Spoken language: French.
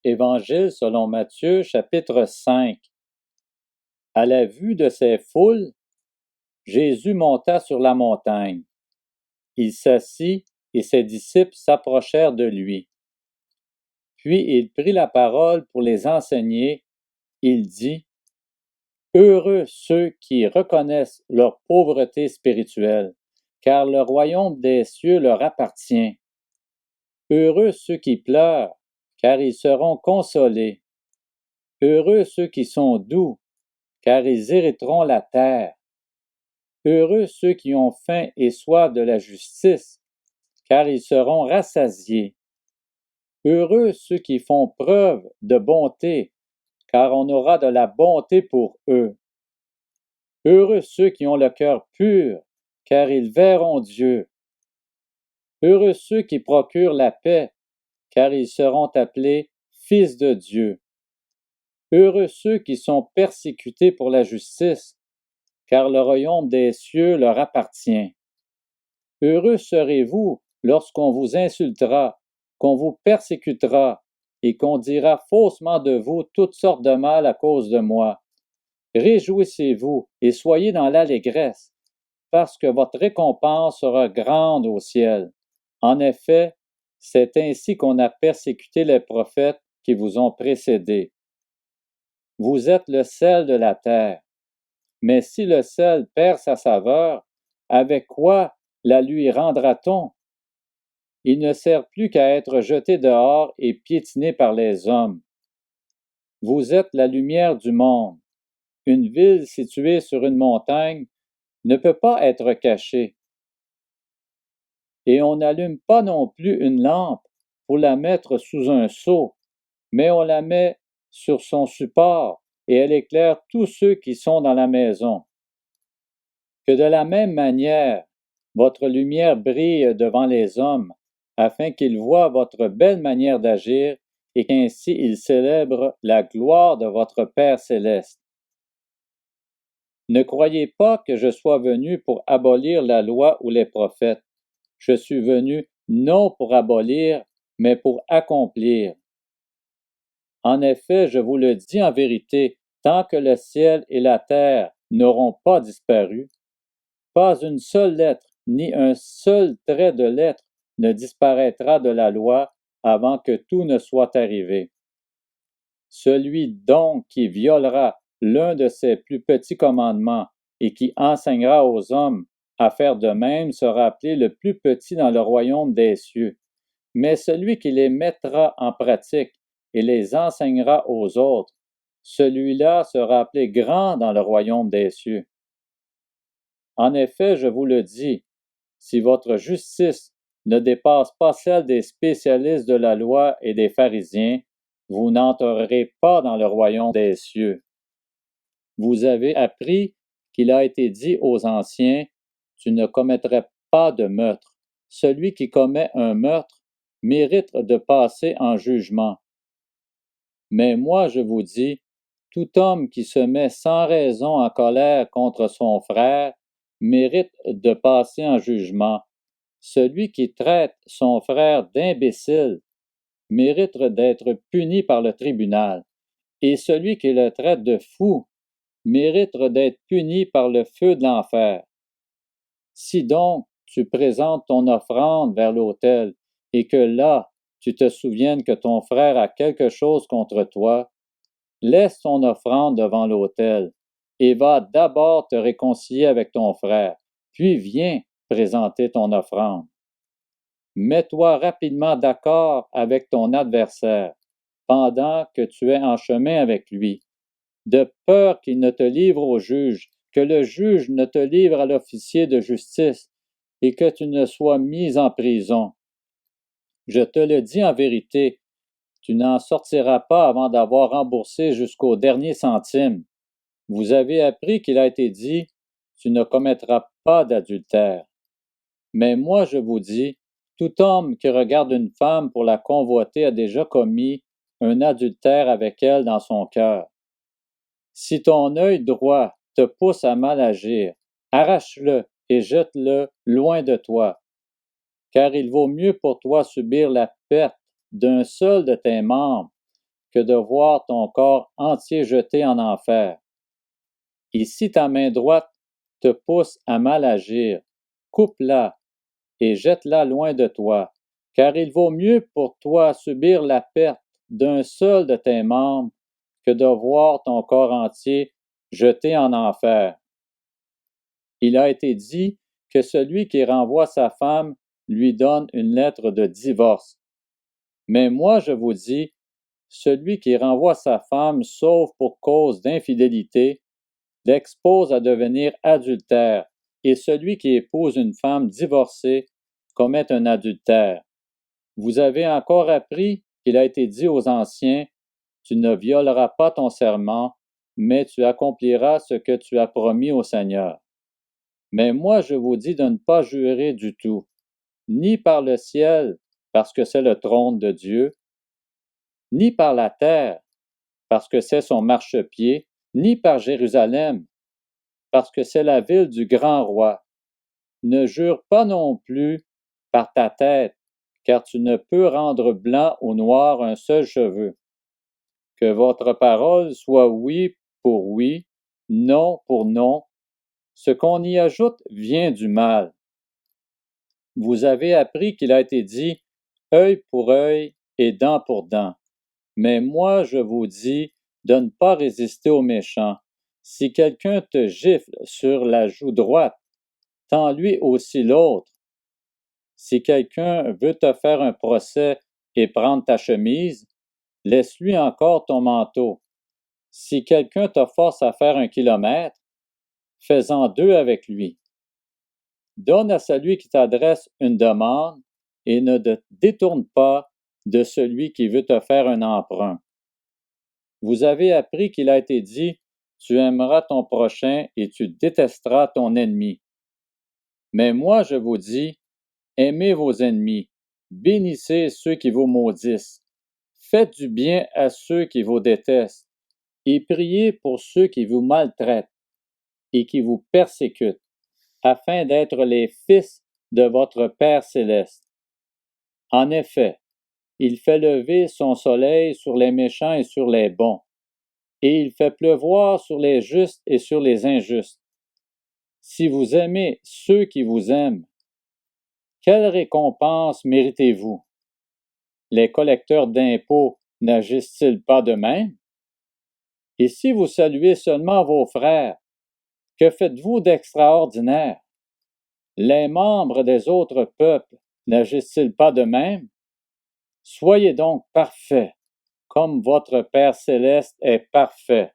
Évangile selon Matthieu, chapitre 5. À la vue de ces foules, Jésus monta sur la montagne. Il s'assit et ses disciples s'approchèrent de lui. Puis il prit la parole pour les enseigner. Il dit: Heureux ceux qui reconnaissent leur pauvreté spirituelle, car le royaume des cieux leur appartient. Heureux ceux qui pleurent, car ils seront consolés. Heureux ceux qui sont doux, car ils hériteront la terre. Heureux ceux qui ont faim et soif de la justice, car ils seront rassasiés. Heureux ceux qui font preuve de bonté, car on aura de la bonté pour eux. Heureux ceux qui ont le cœur pur, car ils verront Dieu. Heureux ceux qui procurent la paix, car ils seront appelés fils de Dieu. Heureux ceux qui sont persécutés pour la justice, car le royaume des cieux leur appartient. Heureux serez-vous lorsqu'on vous insultera, qu'on vous persécutera, et qu'on dira faussement de vous toutes sortes de mal à cause de moi. Réjouissez-vous et soyez dans l'allégresse, parce que votre récompense sera grande au ciel. En effet, c'est ainsi qu'on a persécuté les prophètes qui vous ont précédés. Vous êtes le sel de la terre. Mais si le sel perd sa saveur, avec quoi la lui rendra-t-on? Il ne sert plus qu'à être jeté dehors et piétiné par les hommes. Vous êtes la lumière du monde. Une ville située sur une montagne ne peut pas être cachée. Et on n'allume pas non plus une lampe pour la mettre sous un seau, mais on la met sur son support et elle éclaire tous ceux qui sont dans la maison. Que de la même manière, votre lumière brille devant les hommes, afin qu'ils voient votre belle manière d'agir et qu'ainsi ils célèbrent la gloire de votre Père céleste. Ne croyez pas que je sois venu pour abolir la loi ou les prophètes. Je suis venu non pour abolir, mais pour accomplir. En effet, je vous le dis en vérité, tant que le ciel et la terre n'auront pas disparu, pas une seule lettre, ni un seul trait de lettre ne disparaîtra de la loi avant que tout ne soit arrivé. Celui donc qui violera l'un de ces plus petits commandements et qui enseignera aux hommes à faire de même sera appelé le plus petit dans le royaume des cieux. Mais celui qui les mettra en pratique et les enseignera aux autres, celui-là sera appelé grand dans le royaume des cieux. En effet, je vous le dis, si votre justice ne dépasse pas celle des spécialistes de la loi et des pharisiens, vous n'entrerez pas dans le royaume des cieux. Vous avez appris qu'il a été dit aux anciens, tu ne commettrais pas de meurtre. Celui qui commet un meurtre mérite de passer en jugement. Mais moi, je vous dis, tout homme qui se met sans raison en colère contre son frère mérite de passer en jugement. Celui qui traite son frère d'imbécile mérite d'être puni par le tribunal, et celui qui le traite de fou mérite d'être puni par le feu de l'enfer. Si donc tu présentes ton offrande vers l'autel, et que là tu te souviennes que ton frère a quelque chose contre toi, laisse ton offrande devant l'autel, et va d'abord te réconcilier avec ton frère, puis viens présenter ton offrande. Mets-toi rapidement d'accord avec ton adversaire, pendant que tu es en chemin avec lui, de peur qu'il ne te livre au juge, que le juge ne te livre à l'officier de justice, et que tu ne sois mis en prison. Je te le dis en vérité, tu n'en sortiras pas avant d'avoir remboursé jusqu'au dernier centime. Vous avez appris qu'il a été dit, tu ne commettras pas d'adultère. Mais moi je vous dis, tout homme qui regarde une femme pour la convoiter a déjà commis un adultère avec elle dans son cœur. Si ton œil droit te pousse à mal agir, arrache-le et jette-le loin de toi, car il vaut mieux pour toi subir la perte d'un seul de tes membres que de voir ton corps entier jeté en enfer. Et si ta main droite te pousse à mal agir, coupe-la et jette-la loin de toi, car il vaut mieux pour toi subir la perte d'un seul de tes membres que de voir ton corps entier jeté en enfer. Il a été dit que celui qui renvoie sa femme lui donne une lettre de divorce. Mais moi, je vous dis, celui qui renvoie sa femme sauf pour cause d'infidélité l'expose à devenir adultère, et celui qui épouse une femme divorcée commet un adultère. Vous avez encore appris qu'il a été dit aux anciens, tu ne violeras pas ton serment, mais tu accompliras ce que tu as promis au Seigneur. Mais moi, je vous dis de ne pas jurer du tout, ni par le ciel, parce que c'est le trône de Dieu, ni par la terre, parce que c'est son marchepied, ni par Jérusalem, parce que c'est la ville du grand roi. Ne jure pas non plus par ta tête, car tu ne peux rendre blanc ou noir un seul cheveu. Que votre parole soit oui pour oui, non pour non. Ce qu'on y ajoute vient du mal. Vous avez appris qu'il a été dit œil pour œil et dent pour dent. Mais moi, je vous dis de ne pas résister aux méchants. Si quelqu'un te gifle sur la joue droite, tends-lui aussi l'autre. Si quelqu'un veut te faire un procès et prendre ta chemise, laisse-lui encore ton manteau. Si quelqu'un te force à faire 1 kilomètre, fais-en 2 avec lui. Donne à celui qui t'adresse une demande et ne te détourne pas de celui qui veut te faire un emprunt. Vous avez appris qu'il a été dit, tu aimeras ton prochain et tu détesteras ton ennemi. Mais moi, je vous dis, aimez vos ennemis, bénissez ceux qui vous maudissent, faites du bien à ceux qui vous détestent, et priez pour ceux qui vous maltraitent et qui vous persécutent, afin d'être les fils de votre Père céleste. En effet, il fait lever son soleil sur les méchants et sur les bons, et il fait pleuvoir sur les justes et sur les injustes. Si vous aimez ceux qui vous aiment, quelle récompense méritez-vous? Les collecteurs d'impôts n'agissent-ils pas de même? Et si vous saluez seulement vos frères, que faites-vous d'extraordinaire? Les membres des autres peuples n'agissent-ils pas de même? Soyez donc parfaits, comme votre Père céleste est parfait.